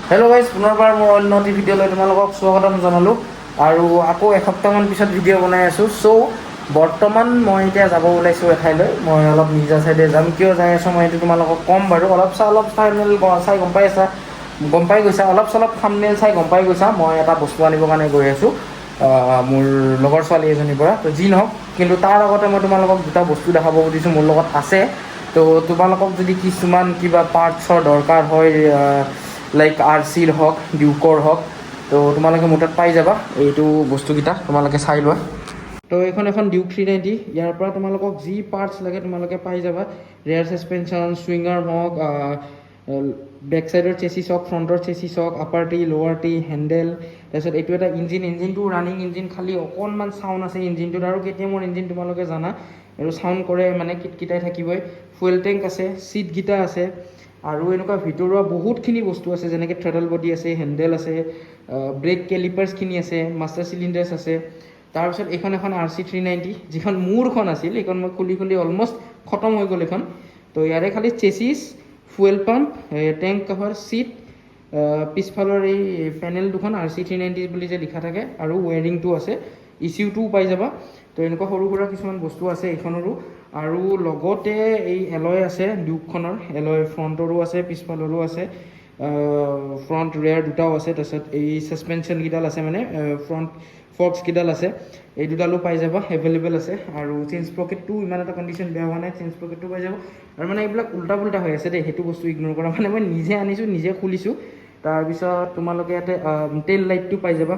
Hello' guys, পুনৰবাৰ মই অন্য এটি ভিডিঅ' লৈ তোমালোকক স্বাগতম জনালোঁ আৰু আকৌ এসপ্তাহমান পিছত ভিডিঅ' বনাই আছোঁ। বৰ্তমান মই এতিয়া যাব ওলাইছোঁ এঠাইলৈ। মই অলপ নিজা চাইডে যাম। কিয় যাই আছোঁ মই এইটো তোমালোকক ক'ম বাৰু। অলপ থাম্বনেইল চাই গম পাই গৈছা, অলপ চলপ থাম্বনেইল চাই গম পাই গৈছা। মই এটা বস্তু আনিবৰ কাৰণে গৈ আছোঁ মোৰ লগৰ ছোৱালী এজনীৰ পৰা। তো যি নহওক, কিন্তু তাৰ আগতে মই তোমালোকক দুটা বস্তু দেখাব খুজিছোঁ মোৰ লগত আছে। তো তোমালোকক যদি কিছুমান কিবা পাৰ্টছৰ দৰকাৰ হয়, লাইক RCৰ হওক, ডিউকৰ হওক, তো তোমালোকে মোৰ তাত পাই যাবা এইটো বস্তুকেইটা। তোমালোকে চাই লোৱা। তো এইখন এখন ডিউক 390। ইয়াৰ পৰা তোমালোকক যি পাৰ্টছ লাগে তোমালোকে পাই যাবা। ৰেয়াৰ ছাছপেনশ্যন, চুইঙাৰ হওক, বেক চাইডৰ চেচিছ হওক, ফ্ৰণ্টৰ চেচিছ হওক, আপাৰ টি, লোৱাৰ টি, হেণ্ডেল। তাৰপিছত এইটো এটা ইঞ্জিনটো ৰানিং ইঞ্জিন, খালি অকণমান চাউণ্ড আছে ইঞ্জিনটোত। আৰু কেটিএমৰ ইঞ্জিন তোমালোকে জানা, আৰু চাউণ্ড কৰে মানে কিটকিটাই থাকিবই। ফুৱেল টেংক আছে, ছিটকেইটা আছে, আৰু এনেকুৱা ভিতৰুৱা বহুতখিনি বস্তু আছে, যেনেকৈ থ্ৰটল বডি আছে, হেণ্ডেল আছে, ব্ৰেক কেলিপাৰ্ছখিনি আছে, মাষ্টাৰ চিলিণ্ডাৰ্ছ আছে। তাৰপিছত এইখন এখন RC 390, যিখন মোৰখন আছিল। এইখন মই খুলি অলমষ্ট খতম হৈ গ'ল এইখন। তো ইয়াৰে খালি chassis, fuel pump, tank cover, seat, পিছফালৰ এই পেনেল দুখন RC 390 বুলি যে লিখা থাকে, আৰু ৱেৰিংটো আছে, ECU-টোও পাই যাবা। তো এনেকুৱা সৰু সুৰা কিছুমান বস্তু আছে এইখনৰো। আৰু লগতে এই এলয় আছে ডিউকখনৰ, এলয় ফ্ৰণ্টৰো আছে, পিছফালৰো আছে, ফ্ৰণ্ট ৰেয়াৰ দুটাও আছে। তাৰপিছত এই ছাছপেনশ্যনকেইডাল আছে, মানে ফ্ৰণ্ট ফৰ্কছকেইডাল আছে, এই দুডালো পাই যাবা, এভেইলেবল আছে। আৰু চেঞ্জ পকেটটো ইমান এটা কণ্ডিশ্যন বেয়া হোৱা নাই, চেঞ্জ পকেটটো পাই যাব। আৰু মানে এইবিলাক উল্টা পুল্টা হৈ আছে দেই, সেইটো বস্তু ইগন'ৰ কৰা। মানে মই নিজে আনিছোঁ, নিজে খুলিছোঁ। তাৰপিছত তোমালোকে ইয়াতে টেইল লাইটটো পাই যাবা,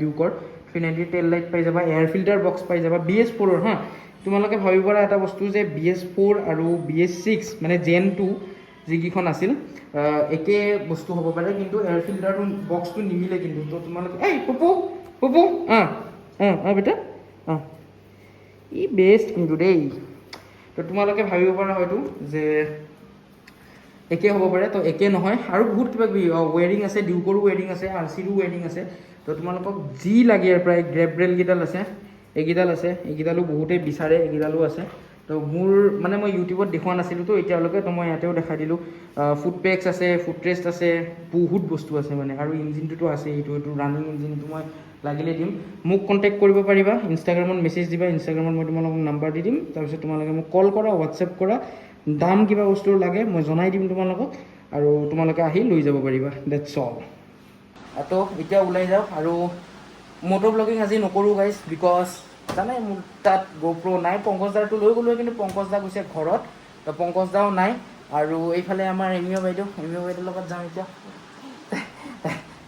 ডিউকৰ 390 টেইল লাইট পাই যাবা, এয়াৰ ফিল্টাৰ বক্স পাই যাবা, BS4ৰ। তোমালোকে ভাবিব পৰা এটা বস্তু যে BS4 আৰু BS6 মানে Gen 2 যিকেইখন আছিল, একে বস্তু হ'ব পাৰে, কিন্তু এয়াৰ ফিল্টাৰটো বক্সটো নিমিলে কিন্তু। তো তোমালোকে পপু বেটা ই বেষ্ট কিন্তু দেই। তো তোমালোকে ভাবিব পাৰা হয়তো যে একে হ'ব পাৰে, তো একে নহয়। আৰু বহুত কিবা কিবি ৱেৰিং আছে, ডিউকৰো ৱেৰিং আছে, RCৰো ৱেৰিং আছে। তো তোমালোকক যি লাগে ইয়াৰ পৰা, গ্ৰেপ ৰেলকেইডাল আছে, এইকেইডাল আছে, এইকেইডালো বহুতেই বিচাৰে, এইকেইডালো আছে। তো মোৰ মানে মই ইউটিউবত দেখুওৱা নাছিলোঁ তো এতিয়ালৈকে, তো মই ইয়াতেও দেখাই দিলোঁ। ফুড পেক্স আছে, ফুড ৰেষ্ট আছে, বহুত বস্তু আছে মানে। আৰু ইঞ্জিনটোতো আছে, এইটো ৰানিং ইঞ্জিনটো মই লাগিলে দিম। মোক কণ্টেক্ট কৰিব পাৰিবা, ইনষ্টাগ্ৰামত মেছেজ দিবা, ইনষ্টাগ্ৰামত মই তোমালোকক নাম্বাৰ দি দিম। তাৰপিছত তোমালোকে মোক কল কৰা, হোৱাটছএপ কৰা, দাম কিবা বস্তুৰ লাগে মই জনাই দিম তোমালোকক, আৰু তোমালোকে আহি লৈ যাব পাৰিবা। That's all. তো এতিয়া ওলাই যাওঁ। আৰু মটৰ ব্লগিং আজি নকৰোঁ গাইজ, বিকজ জানে মোৰ তাত GoPro নাই। পংকজদাৰটো লৈ গ'লোৱে, কিন্তু পংকজদা গৈছে ঘৰত, তো পংকজদাও নাই। আৰু এইফালে আমাৰ এমিঅ' বাইদেউৰ লগত যাওঁ এতিয়া।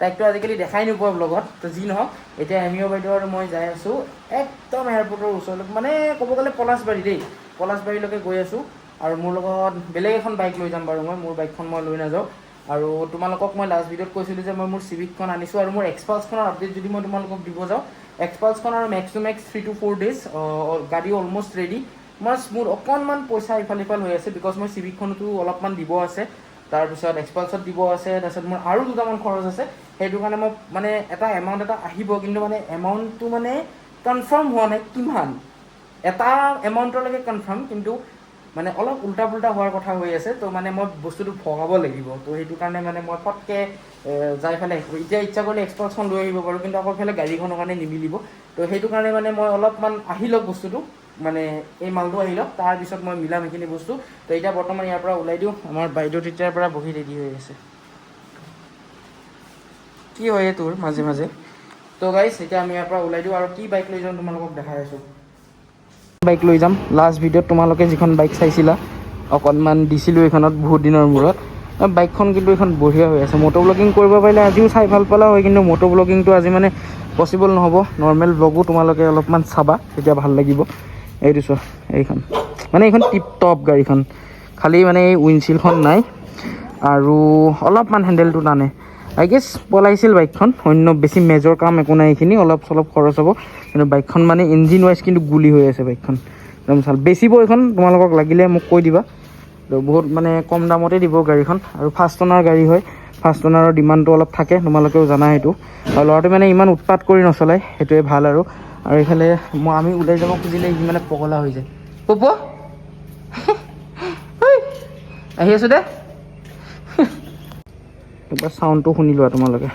তাইকতো আজিকালি দেখাই নোপোৱা ব্লগত। তো যি নহওক, এতিয়া এমিঅ' বাইদেউ আৰু মই যাই আছোঁ একদম এয়াৰপৰ্টৰ ওচৰলৈ, মানে ক'ব গ'লে পলাশবাৰীলৈকে গৈ আছোঁ। আৰু মোৰ লগত বেলেগ এখন বাইক লৈ যাম বাৰু। মোৰ বাইকখন মই লৈ নাযাওঁ। আৰু তোমালোকক মই লাষ্ট ভিডিঅ'ত কৈছিলোঁ যে মই মোৰ চিভিকখন আনিছোঁ। আৰু মোৰ এক্সপালছখনৰ আপডেট যদি মই তোমালোকক দিব যাওঁ, এক্সপালছখনৰ max to max 3 to 4 days, গাড়ী অলমষ্ট ৰেডি। মোৰ অকণমান পইচা ইফাল সিফাল হৈ আছে, বিকজ মই চিভিকখনতো অলপমান দিব আছে, তাৰপিছত এক্সপালছত দিব আছে, তাৰপিছত মোৰ আৰু দুটামান খৰচ আছে। সেইটো কাৰণে মই মানে এটা এমাউণ্ট এটা আহিব, কিন্তু মানে এমাউণ্টটো মানে কনফাৰ্ম হোৱা নাই কিমান। এটা এমাউণ্টলৈকে কনফাৰ্ম, কিন্তু মানে অলপ উল্টা পুল্টা হোৱাৰ কথা হৈ আছে। তো মানে মই বস্তুটো ভগাব লাগিব। তো সেইটো কাৰণে মানে মই পটকৈ যাই পেলাই এতিয়া ইচ্ছা কৰিলে এক্সপালছখন লৈ আহিব পাৰোঁ, কিন্তু আকৌ ইফালে গাড়ীখনৰ কাৰণে নিমিলিব। তো সেইটো কাৰণে মানে মই অলপমান আহি লওক বস্তুটো, মানে এই মালটো আহি লওক, তাৰপিছত মই মিলাম এইখিনি বস্তু। তো এতিয়া বৰ্তমান ইয়াৰ পৰা ওলাই দিওঁ। আমাৰ বাইদেউ তেতিয়াৰ পৰা বহি ৰেডি হৈ আছে। কি হয় তোৰ মাজে মাজে। তো গাইজ এতিয়া আমি ইয়াৰ পৰা ওলাই দিওঁ, আৰু কি বাইক লৈ যাওঁ তোমালোকক দেখাই আছোঁ। বাইক লৈ যাম। লাষ্ট ভিডিঅ'ত তোমালোকে যিখন বাইক চাইছিলা, অকণমান দিছিলোঁ এইখনত বহুত দিনৰ মূৰত। বাইকখন কিন্তু এইখন বঢ়িয়া হৈ আছে। মটৰ ব্লগিং কৰিব পাৰিলে আজিও চাই ভাল পালা হয়, কিন্তু মটৰ ব্লগিংটো আজি মানে পচিবল নহ'ব। নৰ্মেল ব্লগো তোমালোকে অলপমান চাবা, তেতিয়া ভাল লাগিব। এইটো চোৱা, এইখন মানে এইখন টিপ টপ গাড়ীখন, খালি মানে এই উইণ্ডশ্বিল্ডখন নাই, আৰু অলপমান হেণ্ডেলটো টানে। আই গেছ পলাইছিল বাইকখন, অন্য বেছি মেজৰ কাম একো নাই, এইখিনি অলপ চলপ খৰচ হ'ব। কিন্তু বাইকখন মানে ইঞ্জিন ৱাইজ কিন্তু গুলি হৈ আছে বাইকখন, একদম চাল। বেচিব এইখন, তোমালোকক লাগিলে মোক কৈ দিবা। তো বহুত মানে কম দামতে দিব গাড়ীখন, আৰু ফাৰ্ষ্ট অনাৰ গাড়ী হয়। ফাৰ্ষ্ট অনাৰৰ ডিমাণ্ডটো অলপ থাকে, তোমালোকেও জানা সেইটো। আৰু ল'ৰাটো মানে ইমান উৎপাত কৰি নচলায়, সেইটোৱে ভাল। আৰু এইফালে আমি ওলাই যাব খুজিলে সি মানে পগলা হৈ যায়। পপু আহি আছোঁ দে। এবাৰ চাউণ্ডটো শুনি লোৱা তোমালোকে।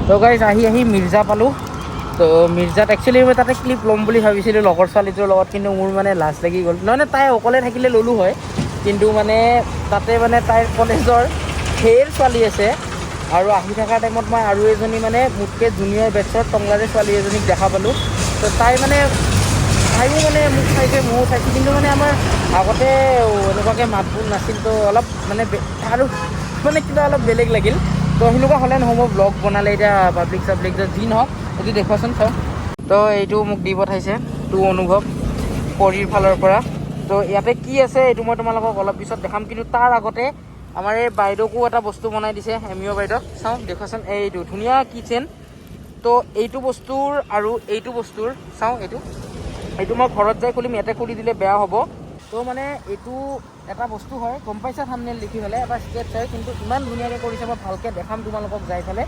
তো গাইজ আহি মিৰ্জা পালোঁ। তো মিৰ্জাত একচুৱেলি মই তাতে ক্লিপ ল'ম বুলি ভাবিছিলোঁ লগৰ ছোৱালীটোৰ লগত, কিন্তু মোৰ মানে লাজ লাগি গ'ল। নহয় তাই অকলে থাকিলে ল'লোঁ হয়, কিন্তু মানে তাতে মানে তাইৰ কলেজৰ ধেৰ ছোৱালী আছে, আৰু আহি থকাৰ টাইমত মই আৰু এজনী মানে মোতকৈ জুনিয়ৰ বেটছৰ টংলাৰে ছোৱালী এজনীক দেখা পালোঁ। তো তাইও মানে মোক চাইছে, ময়ো চাইছোঁ, কিন্তু মানে আমাৰ আগতে এনেকুৱাকৈ মাত বোল নাছিল। তো অলপ মানে আৰু মানে কিবা অলপ বেলেগ লাগিল। তো সেনেকুৱা হ'লে নহ'ব, ব্লগ বনালে এতিয়া পাব্লিক চাব্লিক যি নহওক এইটো দেখুৱাচোন চাওঁ। তো এইটো মোক দি পঠাইছে তোৰ অনুভৱ পৰীৰ ফালৰ পৰা। তো ইয়াতে কি আছে এইটো মই তোমালোকক অলপ পিছত দেখাম, কিন্তু তাৰ আগতে আমাৰ এই বাইদেউকো এটা বস্তু বনাই দিছে, এমিঅ' বাইদেউ। চাওঁ দেখুৱাচোন, এইটো ধুনীয়া কিচেন। তো এইটো বস্তুৰ আৰু এইটো বস্তুৰ চাওঁ, এইটো মই ঘৰত যাই খুলিম, ইয়াতে খুলি দিলে বেয়া হ'ব। তো মানে এইটো এটা বস্তু হয়, গম পাইছা থাম্বনেইল দেখি পেলাই, এটা স্কেটছ হয়, কিন্তু ইমান ধুনীয়াকৈ কৰিছে, মই ভালকৈ দেখাম তোমালোকক যাই পেলাই।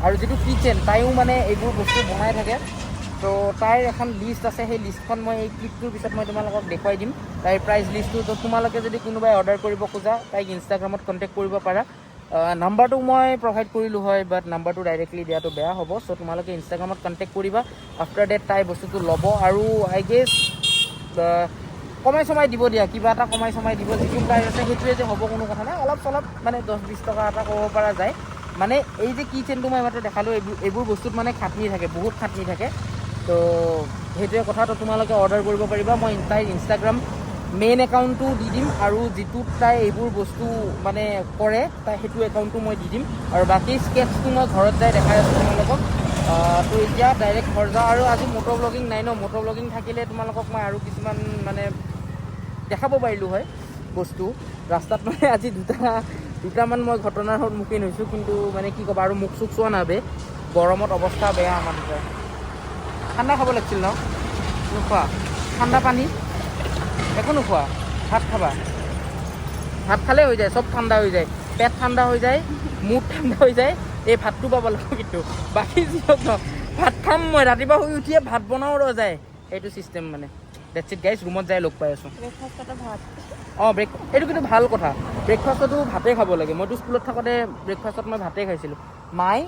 আৰু যিটো কিচেন, তাইও মানে এইবোৰ বস্তু বনাই থাকে। তো তাইৰ এখন লিষ্ট আছে, সেই লিষ্টখন মই এই ক্লিপটোৰ পিছত মই তোমালোকক দেখুৱাই দিম, তাইৰ প্ৰাইচ লিষ্টটো। তো তোমালোকে যদি কোনোবাই অৰ্ডাৰ কৰিব খোজা, তাইক ইনষ্টাগ্ৰামত কণ্টেক্ট কৰিব পাৰা। নাম্বাৰটো মই প্ৰভাইড কৰিলোঁ হয়, বাট নাম্বাৰটো ডাইৰেক্টলি দিয়াটো বেয়া হ'ব। চ' তোমালোকে ইনষ্টাগ্ৰামত কণ্টেক্ট কৰিবা। আফটাৰ ডেট তাই বস্তুটো ল'ব, আৰু আই গেছ কমাই চমাই দিব দিয়া, কিবা এটা কমাই চমাই দিব। যিটো প্ৰাইচ আছে সেইটোৱে যে হ'ব কোনো কথা নাই, অলপ চলপ মানে 10-20 টকা এটা ক'ব পৰা যায়। মানে এই যে কিচেনটো মই মাত্ৰ দেখালোঁ, এইবোৰ বস্তুত মানে খাটনি থাকে, বহুত খাটনি থাকে। তো সেইটোৱে কথা। তো তোমালোকে অৰ্ডাৰ কৰিব পাৰিবা। মই তাইৰ ইনষ্টাগ্ৰাম মেইন একাউণ্টটো দি দিম, আৰু যিটোত তাই এইবোৰ বস্তু মানে কৰে, তাই সেইটো একাউণ্টটো মই দি দিম। আৰু বাকী স্কেটছটো মই ঘৰত যাই দেখাই আছোঁ তোমালোকক। তো এতিয়া ডাইৰেক্ট ঘৰ যাওঁ। আৰু আজি মটৰ ব্লগিং নাই ন, মটৰ ব্লগিং থাকিলে তোমালোকক মই আৰু কিছুমান মানে দেখাব পাৰিলোঁ হয় বস্তু। ৰাস্তাত মানে আজি দুটামান মই ঘটনাৰ সন্মুখীন হৈছোঁ, কিন্তু মানে কি ক'বা, আৰু মুখ চুখ চোৱা নাবে, গৰমত অৱস্থা বেয়া আমাৰ দুটাৰ। ঠাণ্ডা খাব লাগিছিল ন, নোখোৱা? ঠাণ্ডা পানী একো নোখোৱা? ভাত খাবা? ভাত খালে হৈ যায়, চব ঠাণ্ডা হৈ যায়, পেট ঠাণ্ডা হৈ যায়, মুড ঠাণ্ডা হৈ যায়। এই ভাতটো পাব লাগিব, কিন্তু বাকী যি হওক ন, ভাত খাম মই। ৰাতিপুৱা শুই উঠিয়ে ভাত বনাও ৰ যায়, সেইটো ছিষ্টেম মানে। ডেটছ ইট গাইজ, ৰুমত যাই লগ পাই আছোঁ। অঁ এইটো কিন্তু ভাল কথা, ব্ৰেকফাষ্টতো ভাতেই খাব লাগে। মইতো স্কুলত থাকোঁতে ব্ৰেকফাষ্টত মই ভাতেই খাইছিলোঁ। মাই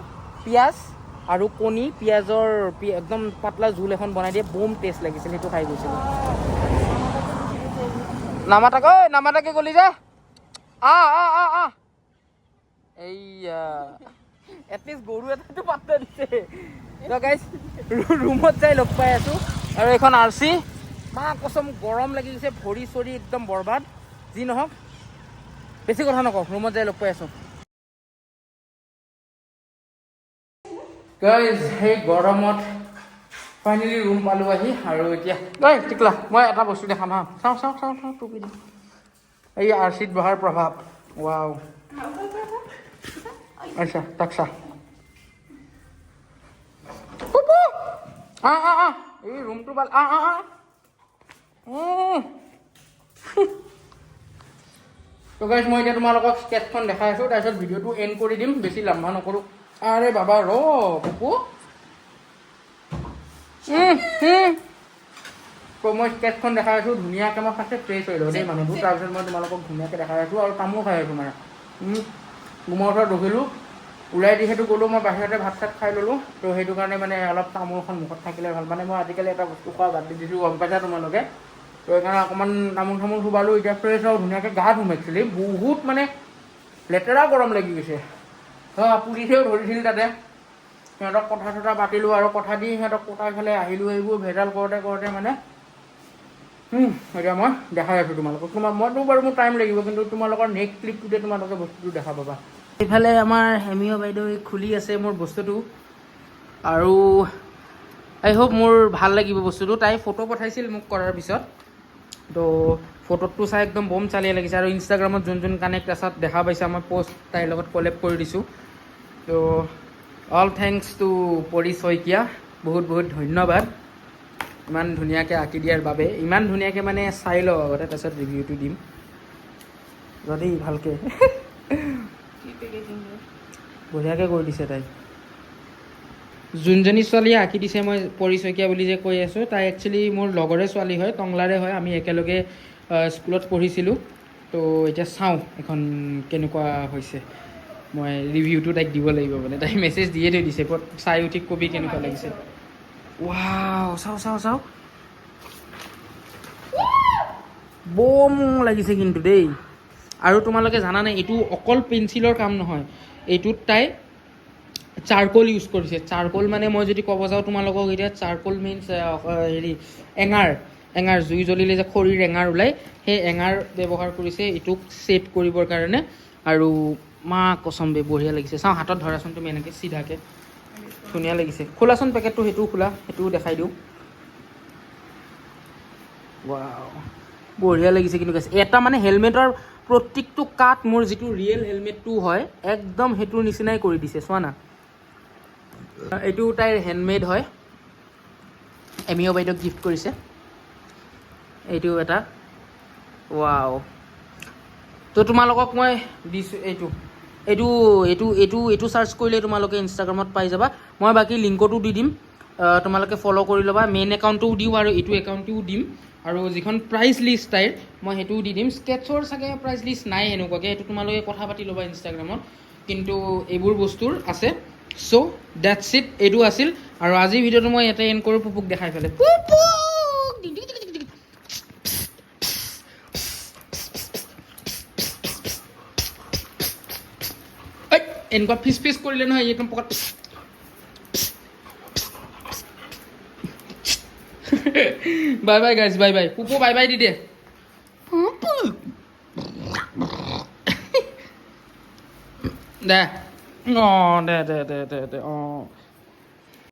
পিঁয়াজ আৰু কণী, পিঁয়াজৰ একদম পাতলা জোল এখন বনাই দিয়ে, বম টেষ্ট লাগিছিল, সেইটো খাই গৈছিলোঁ। নামাতাকে গ'লি যে, এইয়া এটলিষ্ট গৰু এটাতো পাত্তা দিছে। গাইজ ৰুমত যাই লগ পাই আছোঁ, আৰু এইখন RC। মা কচম গৰম লাগি গৈছে, ভৰি চৰি একদম বৰবাদ। যি নহওক, বেছি কথা নকওঁ, ৰুমত যাই লগ পাই আছোঁ। গাইজ সেই গৰমত ফাইনেলি ৰুম পালোঁ আহি, আৰু এতিয়া টিকলা মই এটা বস্তু দেখাম হা। চাওঁ টুপি দিম। এই RCত বহাৰ প্ৰভাৱ। ৱাও, আচ্ছা তাক চা। এই ৰুমটো ভাল। তো গাইজ মই এতিয়া তোমালোকক স্কেটছখন দেখাই আছোঁ, তাৰপিছত ভিডিঅ'টো এণ্ড কৰি দিম, বেছি লাম্বা নকৰোঁ। আৰে বাবা পুপু। তো মই স্কেটছখন দেখাই আছোঁ, ধুনীয়াকৈ মই ফাৰ্ষ্টে ফ্ৰেছ হৈ লওঁ দেই মানুহটো, তাৰপিছত মই তোমালোকক ধুনীয়াকৈ দেখাই আছোঁ। আৰু তামোল খাই আছোঁ মানে, ৰুমৰ ওচৰত ৰখিলোঁ, ওলাই যিহেতু গ'লোঁ, মই বাহিৰতে ভাত চাত খাই ল'লোঁ। তো সেইটো কাৰণে মানে অলপ তামোলখন মুখত থাকিলে ভাল। মানে মই আজিকালি এটা বস্তু খোৱা বাদ দি দিছোঁ, গম পাইছা তোমালোকে। তো সেইকাৰণে অকণমান তামোল চুবালোঁ, এতিয়া ফ্ৰেছ হওঁ, ধুনীয়াকৈ গা ধুম। একচুৱেলি বহুত মানে লেতেৰা গৰম লাগি গৈছে। পুলিচেও ধৰিছিল তাতে, সিহঁতক কথা চথা পাতিলোঁ, আৰু কথা দি সিহঁতক পতাই পেলাই আহিলোঁ। এইবোৰ ভেজাল কৰোঁতে মানে এতিয়া মই দেখাই আছোঁ তোমালোকক। মইতো বাৰু মোৰ টাইম লাগিব, কিন্তু তোমালোকৰ নেক্সট ক্লিপটোতে তোমালোকে বস্তুটো দেখা পাবা। এইফালে আমাৰ এমিঅ' বাইদেউ খুলি আছে মোৰ বস্তুটো, আৰু আই হোপ মোৰ ভাল লাগিব বস্তুটো। তাই ফটো পঠাইছিল মোক কৰাৰ পিছত, তো ফটোটো চাই একদম বম চালিয়া লাগিছে আৰু ইনষ্টাগ্ৰামত যোন কানেক্ট আছাত দেখা পাইছা মই পষ্ট তাইৰ লগত কলেব কৰি দিছোঁ তো অল থেংকছ টু পৰি শইকীয়া বহুত বহুত ধন্যবাদ ইমান ধুনীয়াকৈ আঁকি দিয়াৰ বাবে ইমান ধুনীয়াকৈ মানে চাই লওঁ আগতে তাৰপিছত ৰিভিউটো দিম যদি ভালকৈ বঢ়িয়াকৈ কৰি দিছে তাই যোনজনী ছোৱালীয়ে আঁকি দিছে মই পৰি শইকীয়া বুলি যে কৈ আছোঁ তাই একচুৱেলি মোৰ লগৰে ছোৱালী হয় টংলাৰে হয় আমি একেলগে স্কুলত পঢ়িছিলোঁ তো এতিয়া চাওঁ এখন কেনেকুৱা হৈছে মই ৰিভিউটো তাইক দিব লাগিব মানে তাই মেছেজ দিয়ে থৈ দিছে ক'ত চাই উঠি কবি কেনেকুৱা লাগিছে ৱাও চাওঁ বম লাগিছে কিন্তু দেই আৰু তোমালোকে জানানে এইটো অকল পেঞ্চিলৰ কাম নহয় এইটোত তাই চাৰকোল ইউজ কৰিছে চাৰকোল মানে মই যদি ক'ব যাওঁ তোমালোকক এতিয়া চাৰকোল মিনছ হেৰি এঙাৰ জুই জ্বলিলে যে খৰিৰ এঙাৰ ওলায় সেই এঙাৰ ব্যৱহাৰ কৰিছে এইটোক ছেট কৰিবৰ কাৰণে আৰু মা কচম্বে বঢ়িয়া লাগিছে চাওঁ হাতত ধৰাচোন তুমি এনেকৈ চিধাকৈ ধুনীয়া লাগিছে খোলাচোন পেকেটটো সেইটোও খোলা সেইটোও দেখাই দিওঁ ৱাও বঢ়িয়া লাগিছে কিন্তু এটা মানে হেলমেটৰ প্ৰত্যেকটো কাট মোৰ যিটো ৰিয়েল হেলমেটটো হয় একদম সেইটোৰ নিচিনাই কৰি দিছে চোৱা না এইটো তাইৰ হেণ্ডমেড হয় এমিঅ' বাইদেউক গিফ্ট কৰিছে এইটো এটা ৱাও তো তোমালোকক মই দিছোঁ এইটো চাৰ্চ কৰিলে তোমালোকে ইনষ্টাগ্ৰামত পাই যাবা মই বাকী লিংকটো দি দিম তোমালোকে ফ'ল' কৰি ল'বা মেইন একাউণ্টটোও দিওঁ আৰু এইটো একাউণ্টটোও দিম আৰু যিখন প্ৰাইচ লিষ্ট তাইৰ মই সেইটোও দি দিম স্কেটছৰ চাগে প্ৰাইচ লিষ্ট নাই এনেকুৱাকৈ সেইটো তোমালোকে কথা পাতি ল'বা ইনষ্টাগ্ৰামত কিন্তু এইবোৰ বস্তুৰ আছে চ' ডেটছ ইট এইটো আছিল আৰু আজিৰ ভিডিঅ'টো মই ইয়াতে এণ্ড কৰোঁ পুপুক দেখাই পেলাই এনেকুৱা ফিচ কৰিলে নহয় একদম পকাত bye bye guys bye পুপু by the দে দে অঁ দে অঁ